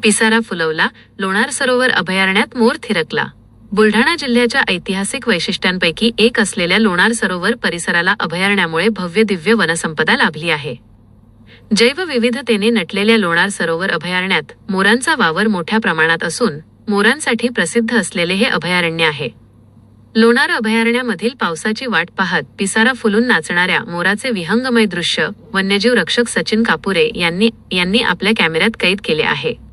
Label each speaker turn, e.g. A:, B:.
A: पिसारा फुलवला, लोणार सरोवर अभयारण्यात मोर थिरकला। बुलढाणा जिल्ह्याच्या ऐतिहासिक वैशिष्ट्यांपैकी एक असलेल्या लोणार सरोवर परिसराला अभयारण्यामुळे भव्य दिव्य वनसंपदा लाभली आहे। जैवविविधतेने नटलेल्या लोणार सरोवर अभयारण्यात मोरांचा वावर मोठ्या प्रमाणात असून मोरांसाठी प्रसिद्ध असलेले हे अभयारण्य आहे। लोणार अभयारण्यामधील पावसाची वाट पाहत पिसारा फुलून नाचणाऱ्या मोराचे विहंगमय दृश्य वन्यजीव रक्षक सचिन कापुरे यांनी आपल्या कॅमेऱ्यात कैद केले आहे।